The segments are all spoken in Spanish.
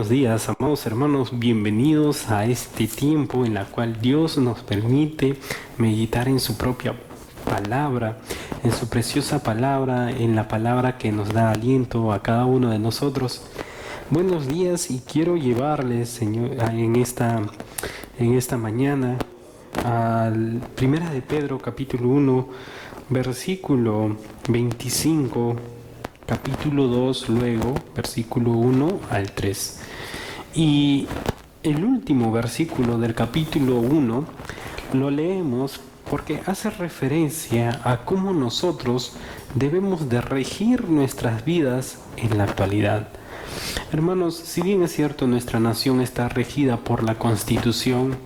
buenos días, amados hermanos, bienvenidos a este tiempo en el cual Dios nos permite meditar en su propia palabra, en su preciosa palabra, en la palabra que nos da aliento a cada uno de nosotros. Buenos días, y quiero llevarles, Señor, en esta mañana a Primera de Pedro, capítulo 1, versículo 25, capítulo 2, luego, versículo 1 al 3. Y el último versículo del capítulo 1 lo leemos porque hace referencia a cómo nosotros debemos de regir nuestras vidas en la actualidad. Hermanos, si bien es cierto, nuestra nación está regida por la Constitución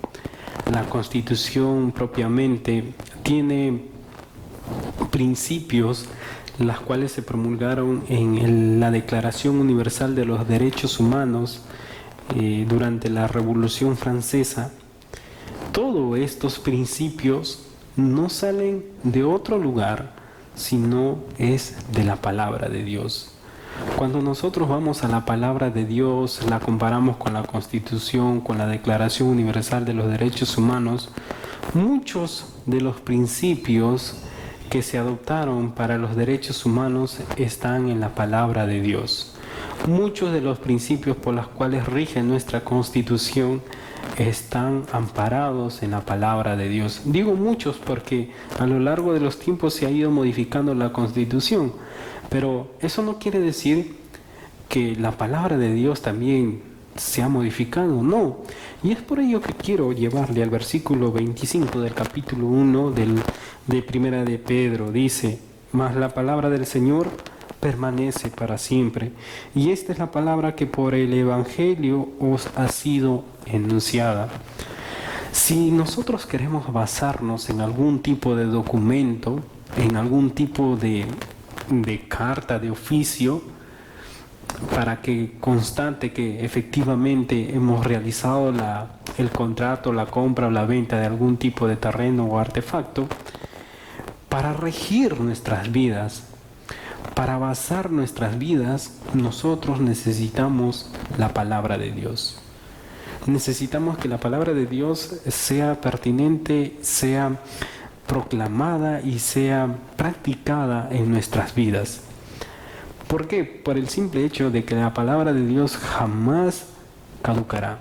propiamente tiene principios las cuales se promulgaron en la Declaración Universal de los Derechos Humanos durante la Revolución Francesa. Todos estos principios no salen de otro lugar, sino es de la palabra de Dios. Cuando nosotros vamos a la palabra de Dios, la comparamos con la Constitución, con la Declaración Universal de los Derechos Humanos, muchos de los principios que se adoptaron para los derechos humanos están en la palabra de Dios. Muchos de los principios por los cuales rige nuestra Constitución están amparados en la palabra de Dios. Digo muchos porque a lo largo de los tiempos se ha ido modificando la Constitución, pero eso no quiere decir que la palabra de Dios también se ha modificado, no. Y es por ello que quiero llevarle al versículo 25 del capítulo 1 de Primera de Pedro. Dice: mas la palabra del Señor permanece para siempre, y esta es la palabra que por el Evangelio os ha sido enunciada. Si nosotros queremos basarnos en algún tipo de documento, en algún tipo de carta, de oficio, para que constante que efectivamente hemos realizado el contrato, la compra o la venta de algún tipo de terreno o artefacto, para regir nuestras vidas, para basar nuestras vidas, nosotros necesitamos la palabra de Dios. Necesitamos que la palabra de Dios sea pertinente, sea proclamada y sea practicada en nuestras vidas. ¿Por qué? Por el simple hecho de que la palabra de Dios jamás caducará.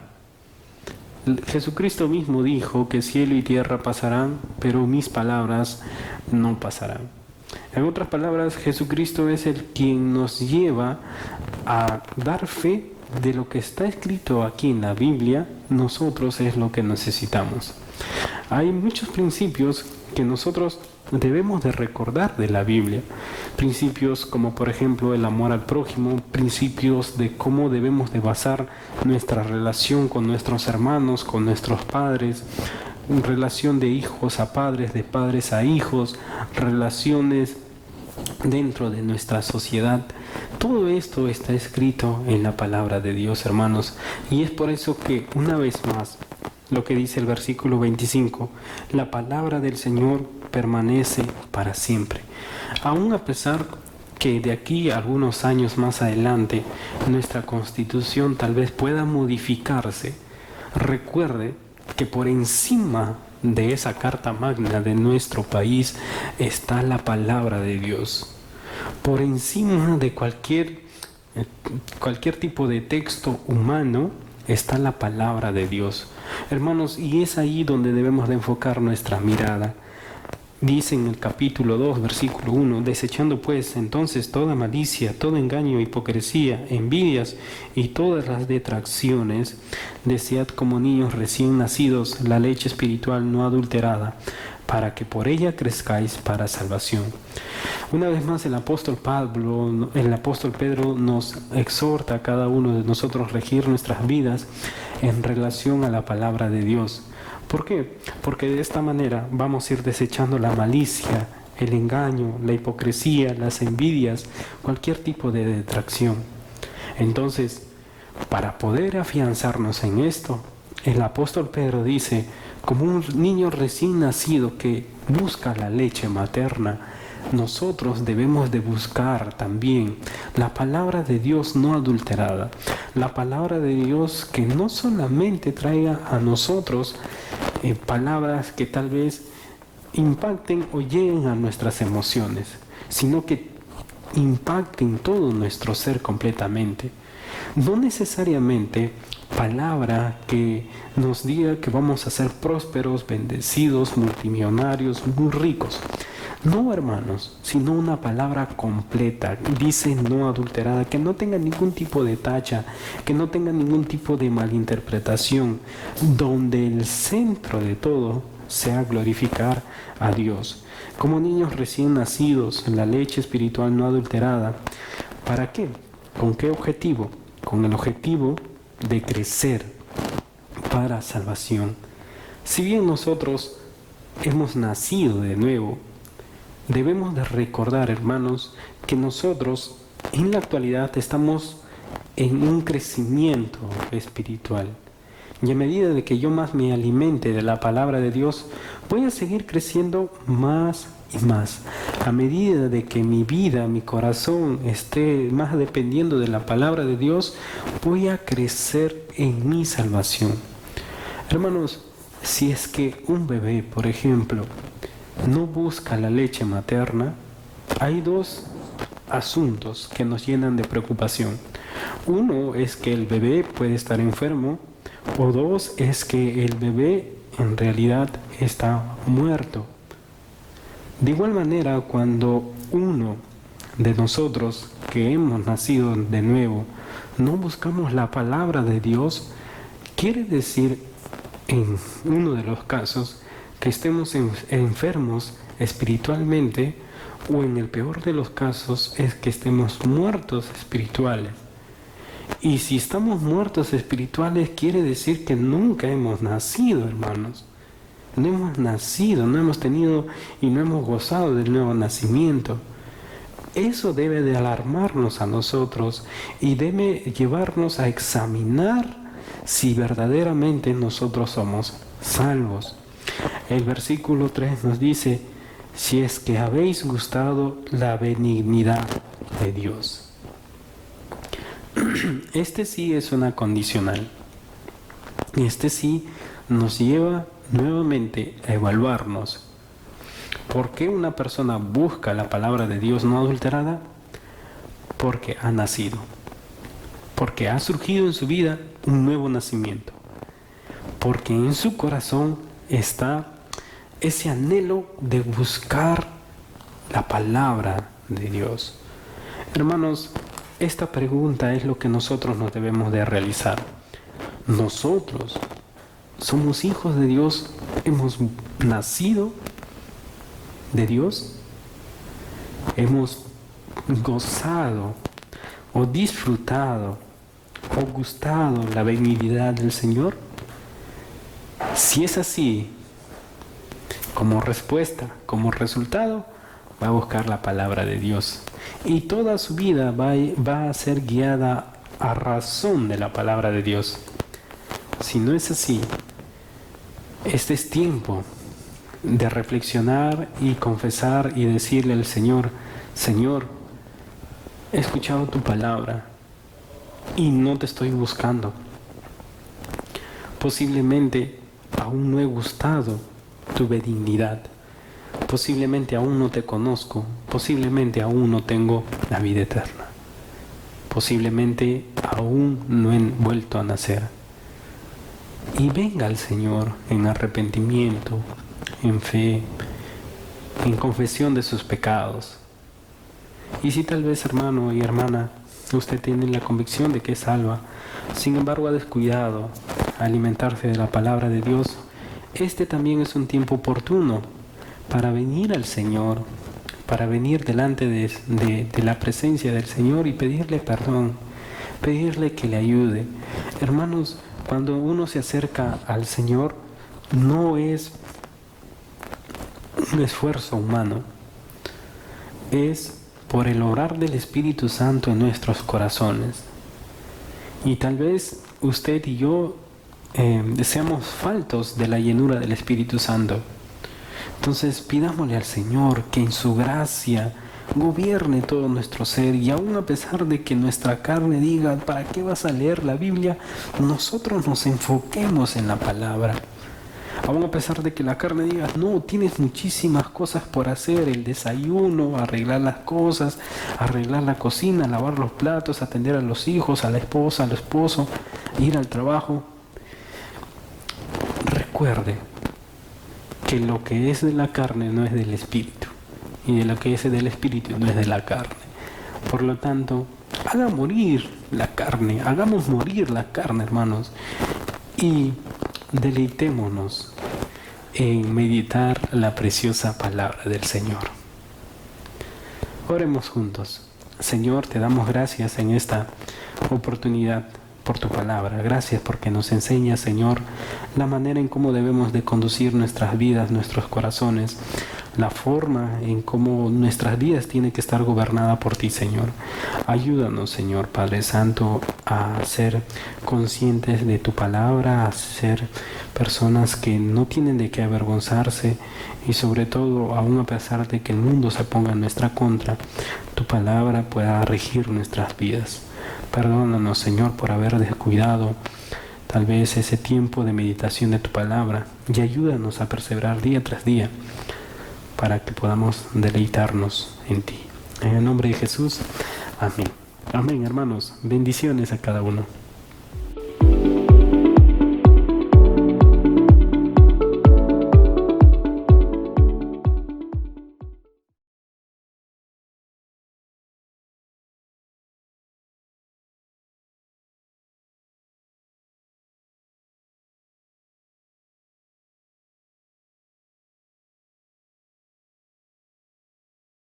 Jesucristo mismo dijo que cielo y tierra pasarán, pero mis palabras no pasarán. En otras palabras, Jesucristo es el quien nos lleva a dar fe de lo que está escrito aquí en la Biblia. Nosotros es lo que necesitamos. Hay muchos principios que nosotros debemos de recordar de la Biblia. Principios como, por ejemplo, el amor al prójimo, principios de cómo debemos de basar nuestra relación con nuestros hermanos, con nuestros padres, relación de hijos a padres, de padres a hijos, relaciones dentro de nuestra sociedad. Todo esto está escrito en la palabra de Dios, hermanos, y es por eso que, una vez más, lo que dice el versículo 25, la palabra del Señor permanece para siempre. Aún a pesar que de aquí a algunos años más adelante nuestra Constitución tal vez pueda modificarse, recuerde que por encima de esa carta magna de nuestro país está la palabra de Dios. Por encima de cualquier tipo de texto humano está la palabra de Dios. Hermanos, y es ahí donde debemos de enfocar nuestra mirada. Dice en el capítulo 2, versículo 1, desechando pues entonces toda malicia, todo engaño, hipocresía, envidias y todas las detracciones, desead como niños recién nacidos la leche espiritual no adulterada, para que por ella crezcáis para salvación. Una vez más el apóstol Pedro nos exhorta a cada uno de nosotros a regir nuestras vidas en relación a la palabra de Dios. ¿Por qué? Porque de esta manera vamos a ir desechando la malicia, el engaño, la hipocresía, las envidias, cualquier tipo de detracción. Entonces, para poder afianzarnos en esto, el apóstol Pedro dice, como un niño recién nacido que busca la leche materna, nosotros debemos de buscar también la palabra de Dios no adulterada, la palabra de Dios que no solamente traiga a nosotros palabras que tal vez impacten o lleguen a nuestras emociones, sino que impacten todo nuestro ser completamente. No necesariamente palabra que nos diga que vamos a ser prósperos, bendecidos, multimillonarios, muy ricos. No, hermanos, sino una palabra completa, dice no adulterada, que no tenga ningún tipo de tacha, que no tenga ningún tipo de malinterpretación, donde el centro de todo sea glorificar a Dios. Como niños recién nacidos, la leche espiritual no adulterada. ¿Para qué? ¿Con qué objetivo? Con el objetivo de crecer para salvación. Si bien nosotros hemos nacido de nuevo, debemos de recordar, hermanos, que nosotros en la actualidad estamos en un crecimiento espiritual. Y a medida de que yo más me alimente de la palabra de Dios, voy a seguir creciendo más y más. A medida de que mi vida, mi corazón esté más dependiendo de la palabra de Dios, voy a crecer en mi salvación. Hermanos, si es que un bebé, por ejemplo, no busca la leche materna, hay dos asuntos que nos llenan de preocupación. Uno es que el bebé puede estar enfermo, o dos es que el bebé en realidad está muerto. De igual manera, cuando uno de nosotros que hemos nacido de nuevo no buscamos la palabra de Dios, quiere decir en uno de los casos que estemos enfermos espiritualmente, o en el peor de los casos es que estemos muertos espirituales. Y si estamos muertos espirituales, quiere decir que nunca hemos nacido, hermanos. No hemos nacido, no hemos tenido y no hemos gozado del nuevo nacimiento. Eso debe de alarmarnos a nosotros y debe llevarnos a examinar si verdaderamente nosotros somos salvos. El versículo 3 nos dice: si es que habéis gustado la benignidad de Dios. Este sí es una condicional. Este sí nos lleva nuevamente a evaluarnos. ¿Por qué una persona busca la palabra de Dios no adulterada? Porque ha nacido. Porque ha surgido en su vida un nuevo nacimiento. Porque en su corazón está ese anhelo de buscar la palabra de Dios. Hermanos, esta pregunta es lo que nosotros nos debemos de realizar. Nosotros somos hijos de Dios, hemos nacido de Dios, hemos gozado o disfrutado o gustado la benignidad del Señor. Si es así, como respuesta, como resultado, va a buscar la palabra de Dios. Y toda su vida va a ser guiada a razón de la palabra de Dios. Si no es así, este es tiempo de reflexionar y confesar y decirle al Señor: Señor, he escuchado tu palabra y no te estoy buscando. Posiblemente aún no he gustado tu benignidad. Posiblemente aún no te conozco, posiblemente aún no tengo la vida eterna, posiblemente aún no he vuelto a nacer. Y venga al Señor en arrepentimiento, en fe, en confesión de sus pecados. Y si tal vez, hermano y hermana, usted tiene la convicción de que es salva, sin embargo ha descuidado alimentarse de la palabra de Dios, este también es un tiempo oportuno para venir al Señor, para venir delante de la presencia del Señor y pedirle perdón, pedirle que le ayude. Hermanos, cuando uno se acerca al Señor, no es un esfuerzo humano, es por el obrar del Espíritu Santo en nuestros corazones. Y tal vez usted y yo seamos faltos de la llenura del Espíritu Santo. Entonces pidámosle al Señor que en su gracia gobierne todo nuestro ser, y aún a pesar de que nuestra carne diga, ¿para qué vas a leer la Biblia?, nosotros nos enfoquemos en la palabra. Aún a pesar de que la carne diga, no, tienes muchísimas cosas por hacer, el desayuno, arreglar las cosas, arreglar la cocina, lavar los platos, atender a los hijos, a la esposa, al esposo, ir al trabajo. Recuerde que lo que es de la carne no es del espíritu, y de lo que es del espíritu no es de la carne. Por lo tanto, haga morir la carne, hagamos morir la carne, hermanos, y deleitémonos en meditar la preciosa palabra del Señor. Oremos juntos. Señor, te damos gracias en esta oportunidad por tu palabra. Gracias porque nos enseña, Señor, la manera en cómo debemos de conducir nuestras vidas, nuestros corazones, la forma en cómo nuestras vidas tienen que estar gobernadas por ti, Señor. Ayúdanos, Señor Padre Santo, a ser conscientes de tu palabra, a ser personas que no tienen de qué avergonzarse, y sobre todo, aún a pesar de que el mundo se ponga en nuestra contra, tu palabra pueda regir nuestras vidas. Perdónanos, Señor, por haber descuidado tal vez ese tiempo de meditación de tu palabra, y ayúdanos a perseverar día tras día para que podamos deleitarnos en ti. En el nombre de Jesús, amén. Amén, hermanos. Bendiciones a cada uno.